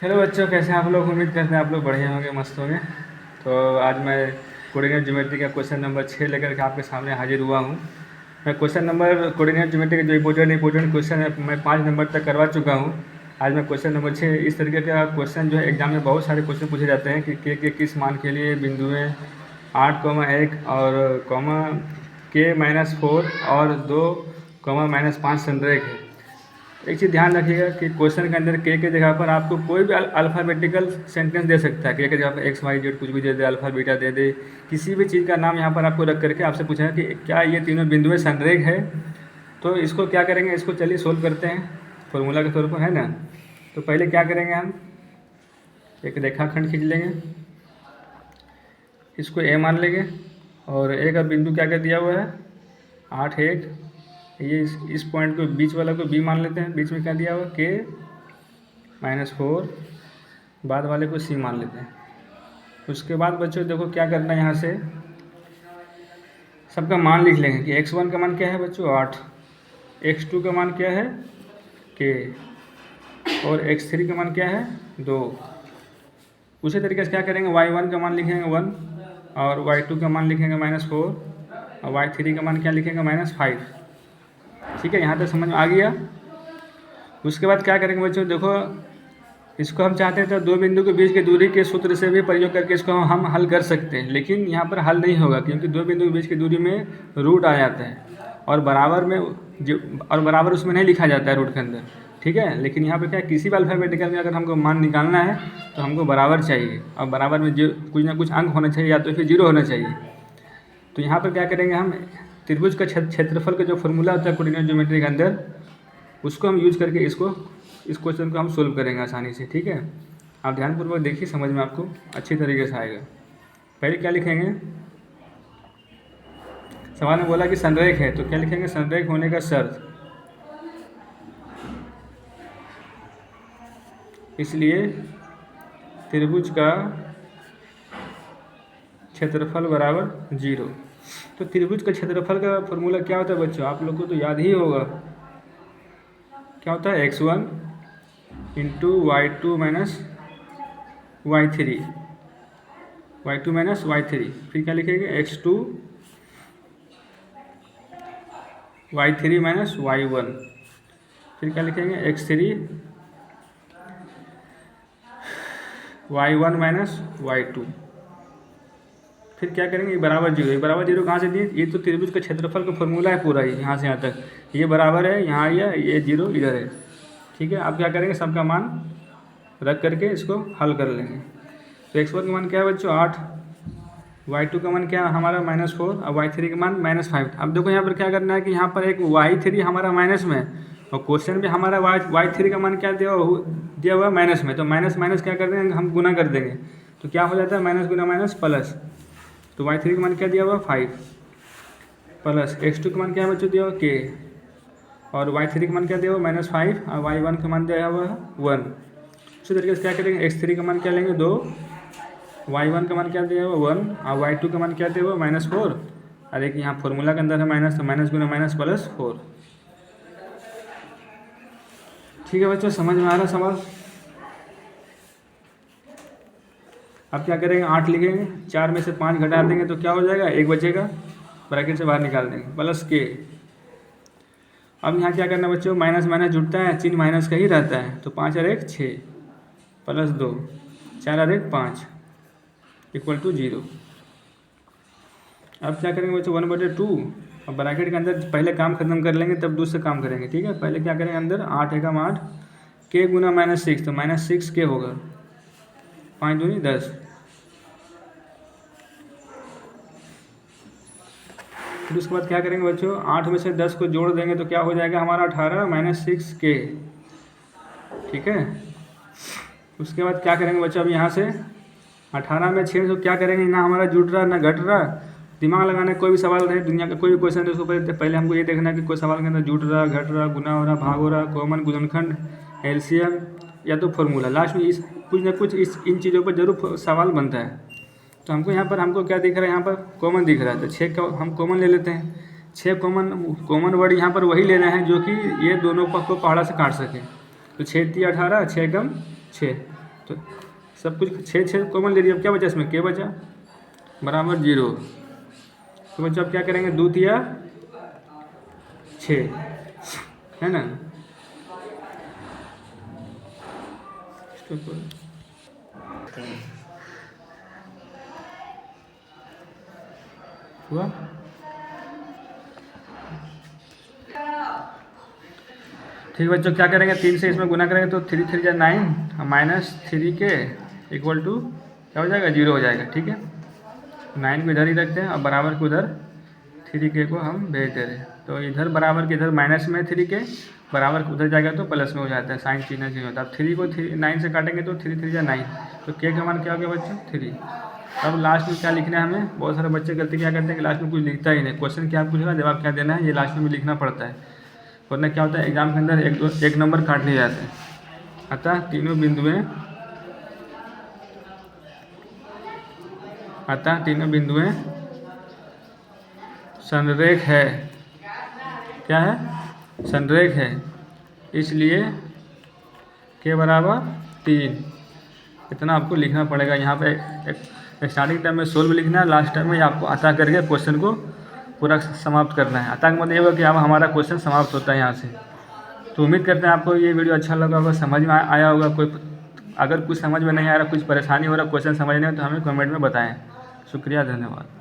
Hello बच्चों, कैसे हैं आप लोग। उम्मीद करते हैं आप लोग बढ़िया होंगे, मस्त होंगे। तो आज मैं कोऑर्डिनेट ज्योमेट्री का क्वेश्चन नंबर 6 लेकर के आपके सामने हाजिर हुआ हूँ। मैं क्वेश्चन नंबर कोऑर्डिनेट ज्योमेट्री का जो इम्पोर्टेंट क्वेश्चन है मैं 5 नंबर तक करवा चुका हूँ। आज मैं क्वेश्चन नंबर 6, इस तरीके का क्वेश्चन जो है एग्जाम में बहुत सारे क्वेश्चन पूछे जाते हैं कि के किस मान के लिए बिंदुएँ 8,1 और कॉमा K-4 और 2,-5 संरेख है। एक चीज़ ध्यान रखिएगा कि क्वेश्चन के अंदर के जगह पर आपको कोई भी अल्फ़ाबेटिकल सेंटेंस दे सकता है। के जगह पर एक्स वाई जेड कुछ भी दे दे, अल्फ़ा बीटा दे दे, किसी भी चीज़ का नाम यहाँ पर आपको रख करके आपसे पूछेगा कि क्या ये तीनों बिंदुएं संरेख है। तो इसको क्या करेंगे, इसको चलिए सोल्व करते हैं फॉर्मूला के तौर पर, है ना। तो पहले क्या करेंगे, हम एक रेखाखंड खींच लेंगे, इसको ए मान लेंगे और ए का बिंदु क्या क्या दिया हुआ है 8,1। ये इस पॉइंट को बीच वाला को बी मान लेते हैं, बीच में क्या दिया हुआ K-4, बाद वाले को सी मान लेते हैं। उसके बाद बच्चों देखो क्या करना है, यहाँ से सबका मान लिख लेंगे कि x1 का मान क्या है बच्चों 8, x2 का मान क्या है K और x3 का मान क्या है 2। उसी तरीके से क्या करेंगे, y1 का मान लिखेंगे 1 और y2 का मान लिखेंगे -4 और y3 का मान क्या लिखेंगे -5। ठीक है, यहाँ तक समझ में आ गया। उसके बाद क्या करेंगे बच्चों, देखो इसको हम चाहते हैं तो दो बिंदु के बीच की दूरी के सूत्र से भी प्रयोग करके इसको हम हल कर सकते हैं, लेकिन यहाँ पर हल नहीं होगा क्योंकि दो बिंदु के बीच की दूरी में रूट आ जाता है और बराबर में बराबर उसमें नहीं लिखा जाता है रूट के अंदर। ठीक है, लेकिन यहाँ पर क्या किसी भी अल्फ़ाबेटिकल में अगर हमको मान निकालना है तो हमको बराबर चाहिए और बराबर में जो कुछ ना कुछ अंक होना चाहिए या तो फिर 0 होना चाहिए। तो यहाँ पर क्या करेंगे, हम त्रिभुज का क्षेत्रफल का जो फॉर्मूला होता है कोऑर्डिनेट ज्योमेट्री के अंदर, उसको हम यूज़ करके इस क्वेश्चन को हम सोल्व करेंगे आसानी से। ठीक है, आप ध्यानपूर्वक देखिए, समझ में आपको अच्छी तरीके से आएगा। पहले क्या लिखेंगे, सवाल में बोला कि संरेख है तो क्या लिखेंगे, संरेख होने का शर्त, इसलिए त्रिभुज का क्षेत्रफल बराबर 0। तो त्रिभुज का क्षेत्रफल का फॉर्मूला क्या होता है बच्चों, आप लोग को तो याद ही होगा। क्या होता है x1 into y2 minus y3, y2 minus y3, फिर क्या लिखेंगे x2 y3 माइनस y1, फिर क्या लिखेंगे x3 y1 माइनस y2, फिर क्या करेंगे बराबर 0। ये बराबर 0 कहाँ से दिए, ये तो त्रिभुज का क्षेत्रफल का फॉर्मूला है पूरा, यहाँ से यहाँ तक ये बराबर है, यहाँ ये 0 इधर है। ठीक है, आप क्या करेंगे, सबका मान रख करके इसको हल कर लेंगे। तो x1 का मान क्या है बच्चों 8, y2 का मान क्या है हमारा -4 और y3 का मान -5। अब देखो यहाँ पर क्या करना है कि यहाँ पर एक y3 हमारा माइनस में और क्वेश्चन में हमारा y3 का मान क्या दिया हुआ माइनस में, तो माइनस माइनस क्या कर देंगे, हम गुना कर देंगे तो क्या हो जाता है माइनस गुना माइनस प्लस। तो y3 का मान क्या दिया हुआ 5 प्लस x2 का मान क्या है बच्चों दिया हुआ K और y3 का मान क्या दिया हुआ -5 और y1 का मान दिया हुआ 1। उसी तरीके से क्या करेंगे, x3 का मान क्या लेंगे 2, y1 का मान क्या दिया हुआ 1 और y2 का मान क्या दिया हुआ -4 और एक यहाँ फॉर्मूला के अंदर है माइनस, तो माइनस गुना माइनस प्लस 4। ठीक है बच्चों, समझ में आ रहा सवाल। अब क्या करेंगे, 8 लिखेंगे, 4 में से 5 घटा देंगे तो क्या हो जाएगा, 1 बचेगा, ब्रैकेट से बाहर निकाल देंगे प्लस K। अब यहाँ क्या करना बच्चों, माइनस माइनस जुड़ता है, चिन्ह माइनस का ही रहता है, तो 5 और 1 6 प्लस 2 4 और 1 5 इक्वल टू 0। अब क्या करेंगे बच्चों 1/2 और ब्रैकेट के अंदर पहले काम खत्म कर लेंगे तब दूसरे काम करेंगे। ठीक है, पहले क्या करेंगे अंदर 8 एकम 8 K गुना -6, तो -6 K होगा, 5 दूनी 10। फिर उसके बाद क्या करेंगे बच्चों, 8 में से 10 को जोड़ देंगे तो क्या हो जाएगा हमारा 18 -6 K। ठीक है, उसके बाद क्या करेंगे बच्चों, अब यहाँ से 18 में 6 तो क्या करेंगे, ना हमारा जुड़ रहा ना घट रहा। दिमाग लगाना, कोई भी सवाल रहे दुनिया का कोई भी क्वेश्चन है उसको पहले हमको ये देखना है कि कोई सवाल के अंदर जुड़ रहा, घट रहा, गुना हो रहा, भाग हो रहा, कॉमन, गुणनखंड, एलसीएम या तो फॉर्मूला, लास्ट में इस कुछ ना कुछ इन चीज़ों पर जरूर सवाल बनता है। तो हमको यहाँ पर हमको क्या दिख रहा है, यहाँ पर कॉमन दिख रहा है, तो 6 का हम कॉमन ले लेते हैं। 6 कॉमन वर्ड यहाँ पर वही लेना है जो कि ये दोनों को पहाड़ा से काट सके। तो 6 × 3 = 18, 6 × 6 तो सब कुछ 6 कॉमन ले लिया, अब क्या बचा इसमें, के बचा बराबर 0। तो बच्चों अब क्या करेंगे, 2 तिया 6 है ना। हुआ ठीक बच्चों, क्या करेंगे 3 से इसमें गुना करेंगे तो 3 3 9 माइनस 3 के इक्वल टू क्या हो जाएगा, 0 हो जाएगा। ठीक है, 9 को इधर ही रखते हैं और बराबर को उधर 3 के को हम भेज दे रहे हैं। तो इधर बराबर के इधर माइनस में 3 के, बराबर उधर जाएगा तो प्लस में हो जाता है, साइन चीना चेंज होता है। अब 3 को 9 से काटेंगे तो 3 3 9, तो के का मान क्या हो गया बच्चों 3। अब लास्ट में क्या लिखना है हमें, बहुत सारे बच्चे गलती क्या करते हैं कि लास्ट में कुछ लिखता ही नहीं, क्वेश्चन क्या पूछ रहा है जवाब क्या देना है ये लास्ट में भी लिखना पड़ता है, वरना क्या होता है एग्जाम के अंदर एक नंबर काट लिए जाते हैं। अतः तीनों बिंदुएं संरेख है, क्या है, संरेख है, इसलिए के बराबर 3। इतना आपको लिखना पड़ेगा। यहाँ पे एक स्टार्टिंग टाइम में सोल्व लिखना है, लास्ट टाइम में आपको अतः करके क्वेश्चन को पूरा समाप्त करना है। अतः का मतलब ये होगा कि अब हमारा क्वेश्चन समाप्त होता है यहाँ से। तो उम्मीद करते हैं आपको ये वीडियो अच्छा लगा होगा, समझ में आया होगा। कोई अगर कुछ समझ में नहीं आ रहा, कुछ परेशानी हो रहा, क्वेश्चन समझने में, तो हमें कमेंट में बताएं। शुक्रिया, धन्यवाद।